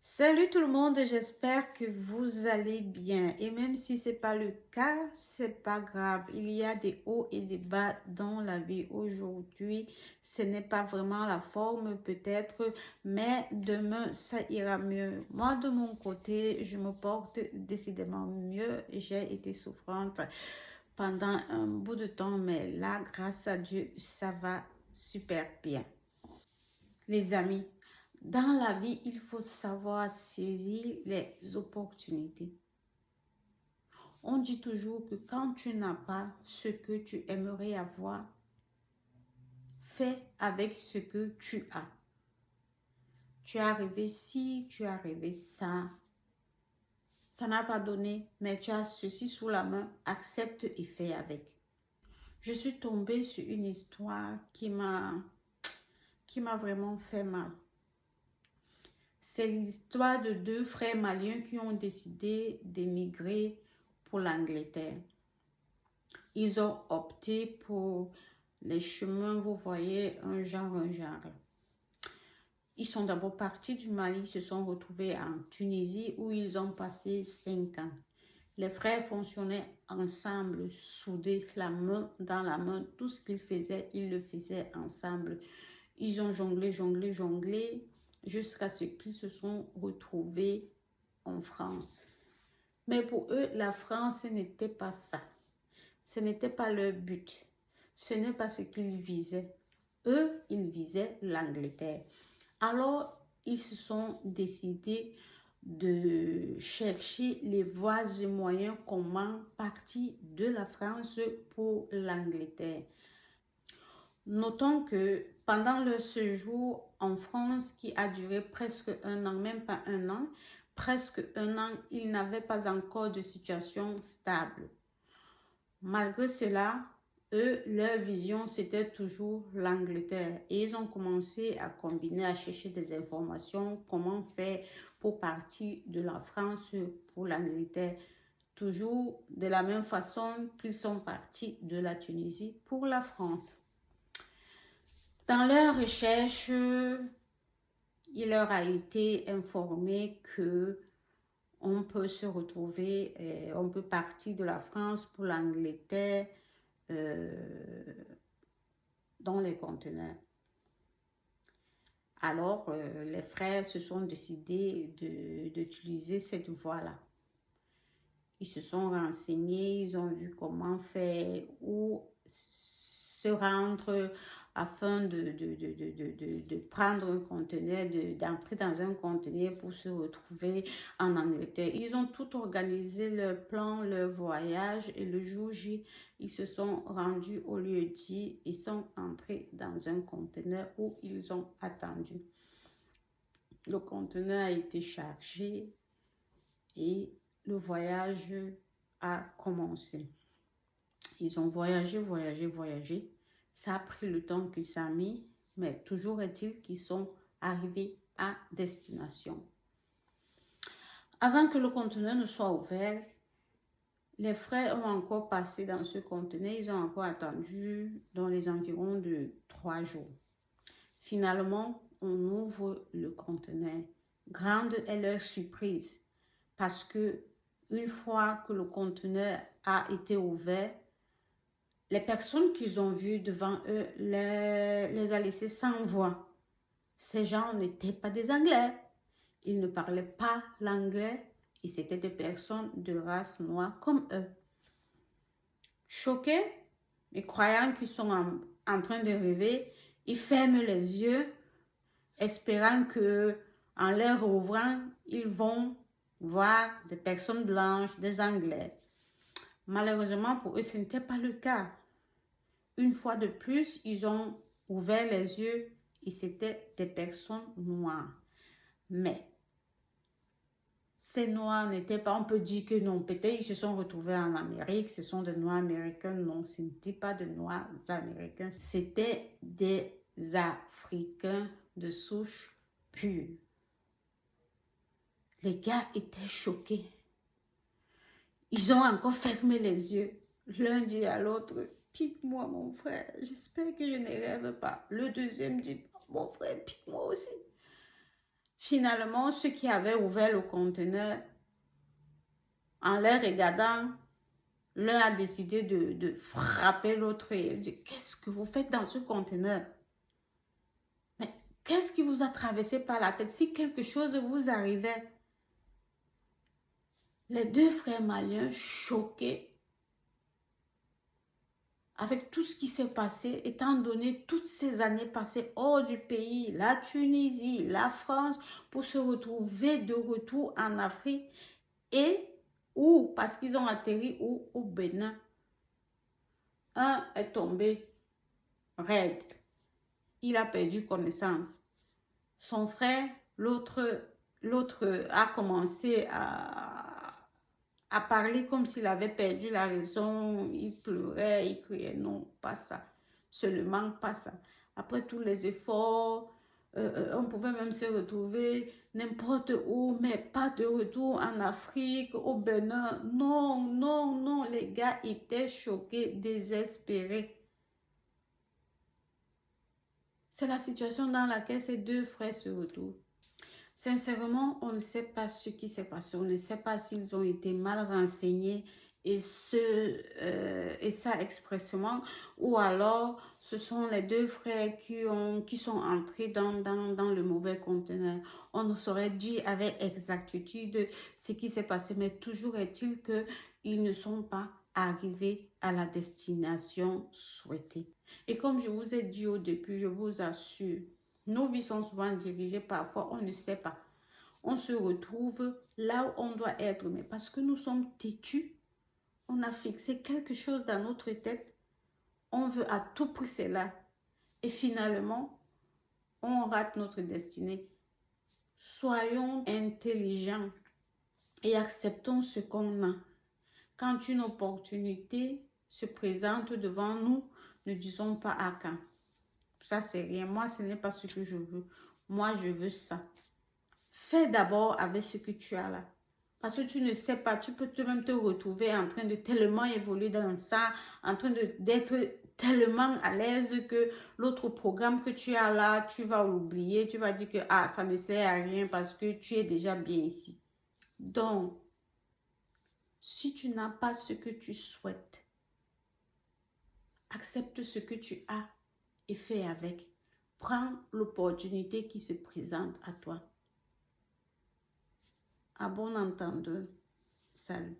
Salut tout le monde, j'espère que vous allez bien. Et même si ce n'est pas le cas, c'est pas grave. Il y a des hauts et des bas dans la vie. Aujourd'hui, ce n'est pas vraiment la forme peut-être, mais demain, ça ira mieux. Moi, de mon côté, je me porte décidément mieux. J'ai été souffrante pendant un bout de temps, mais là, grâce à Dieu, ça va super bien. Les amis, dans la vie, il faut savoir saisir les opportunités. On dit toujours que quand tu n'as pas ce que tu aimerais avoir, fais avec ce que tu as. Tu as rêvé ci, tu as rêvé ça. Ça n'a pas donné, mais tu as ceci sous la main, accepte et fais avec. Je suis tombée sur une histoire qui m'a vraiment fait mal. C'est l'histoire de deux frères maliens qui ont décidé d'émigrer pour l'Angleterre. Ils ont opté pour les chemins, vous voyez, un genre. Ils sont d'abord partis du Mali, se sont retrouvés en Tunisie où ils ont passé 5 ans. Les frères fonctionnaient ensemble, soudés, la main dans la main. Tout ce qu'ils faisaient, ils le faisaient ensemble. Ils ont jonglé, jusqu'à ce qu'ils se sont retrouvés en France. Mais pour eux, la France n'était pas ça. Ce n'était pas leur but. Ce n'est pas ce qu'ils visaient. Eux, ils visaient l'Angleterre. Alors, ils se sont décidés de chercher les voies et moyens comment partir de la France pour l'Angleterre. Notons que pendant leur séjour en France, qui a duré presque un an, même pas un an, presque un an, ils n'avaient pas encore de situation stable. Malgré cela, eux, leur vision, c'était toujours l'Angleterre. Et ils ont commencé à combiner, à chercher des informations, comment faire pour partir de la France pour l'Angleterre. Toujours de la même façon qu'ils sont partis de la Tunisie pour la France. Dans leur recherche, il leur a été informé que on peut se retrouver, on peut partir de la France pour l'Angleterre dans les conteneurs. Alors, les frères se sont décidés d'utiliser cette voie-là. Ils se sont renseignés, ils ont vu comment faire, où se rendre afin de prendre un conteneur, d'entrer dans un conteneur pour se retrouver en Angleterre. Ils ont tout organisé, leur plan, leur voyage, et le jour J, ils se sont rendus au lieu dit et sont entrés dans un conteneur où ils ont attendu. Le conteneur a été chargé et le voyage a commencé. Ils ont voyagé. Ça a pris le temps que ça a mis, mais toujours est-il qu'ils sont arrivés à destination. Avant que le conteneur ne soit ouvert, les frères ont encore passé dans ce conteneur. Ils ont encore attendu dans les environs de 3 jours. Finalement, on ouvre le conteneur. Grande est leur surprise parce que une fois que le conteneur a été ouvert, les personnes qu'ils ont vues devant eux les a laissées sans voix. Ces gens n'étaient pas des Anglais. Ils ne parlaient pas l'anglais et c'était des personnes de race noire comme eux. Choqués et croyant qu'ils sont en train de rêver, ils ferment les yeux, espérant que en leur ouvrant, ils vont voir des personnes blanches, des Anglais. Malheureusement, pour eux, ce n'était pas le cas. Une fois de plus, ils ont ouvert les yeux et c'était des personnes noires. Mais ces noirs n'étaient pas, on peut dire que non, peut-être ils se sont retrouvés en Amérique, ce sont des noirs américains. Non, ce n'étaient pas des noirs américains, c'était des Africains de souche pure. Les gars étaient choqués. Ils ont encore fermé les yeux. L'un dit à l'autre, pique-moi mon frère, j'espère que je ne rêve pas. Le deuxième dit, mon frère, pique-moi aussi. Finalement, ceux qui avaient ouvert le conteneur, en les regardant, l'un a décidé de frapper l'autre et dit, qu'est-ce que vous faites dans ce conteneur? Mais qu'est-ce qui vous a traversé par la tête? Si quelque chose vous arrivait, les deux frères maliens choqués, avec tout ce qui s'est passé, étant donné toutes ces années passées hors du pays, la Tunisie, la France, pour se retrouver de retour en Afrique et ou parce qu'ils ont atterri au Bénin. Un est tombé raide. Il a perdu connaissance. Son frère, l'autre a commencé à parler comme s'il avait perdu la raison. Il pleurait, il criait, non, pas ça. Seulement pas ça. Après tous les efforts, on pouvait même se retrouver n'importe où, mais pas de retour en Afrique, au Bénin. Non, non, non, les gars étaient choqués, désespérés. C'est la situation dans laquelle ces deux frères se retrouvent. Sincèrement, on ne sait pas ce qui s'est passé. On ne sait pas s'ils ont été mal renseignés et ça expressément, ou alors ce sont les deux frères qui sont entrés dans le mauvais conteneur. On ne saurait dire avec exactitude ce qui s'est passé, mais toujours est-il qu'ils ne sont pas arrivés à la destination souhaitée. Et comme je vous ai dit au début, je vous assure, nos vies sont souvent dirigées, parfois on ne sait pas. On se retrouve là où on doit être, mais parce que nous sommes têtus, on a fixé quelque chose dans notre tête, on veut à tout prix cela. Et finalement, on rate notre destinée. Soyons intelligents et acceptons ce qu'on a. Quand une opportunité se présente devant nous, ne disons pas à quand. Ça, c'est rien. Moi, ce n'est pas ce que je veux. Moi, je veux ça. Fais d'abord avec ce que tu as là. Parce que tu ne sais pas, tu peux même te retrouver en train de tellement évoluer dans ça, en train d'être tellement à l'aise que l'autre programme que tu as là, tu vas l'oublier. Tu vas dire que ah, ça ne sert à rien parce que tu es déjà bien ici. Donc, si tu n'as pas ce que tu souhaites, accepte ce que tu as et fais avec. Prends l'opportunité qui se présente à toi. À bon entendeur. Salut.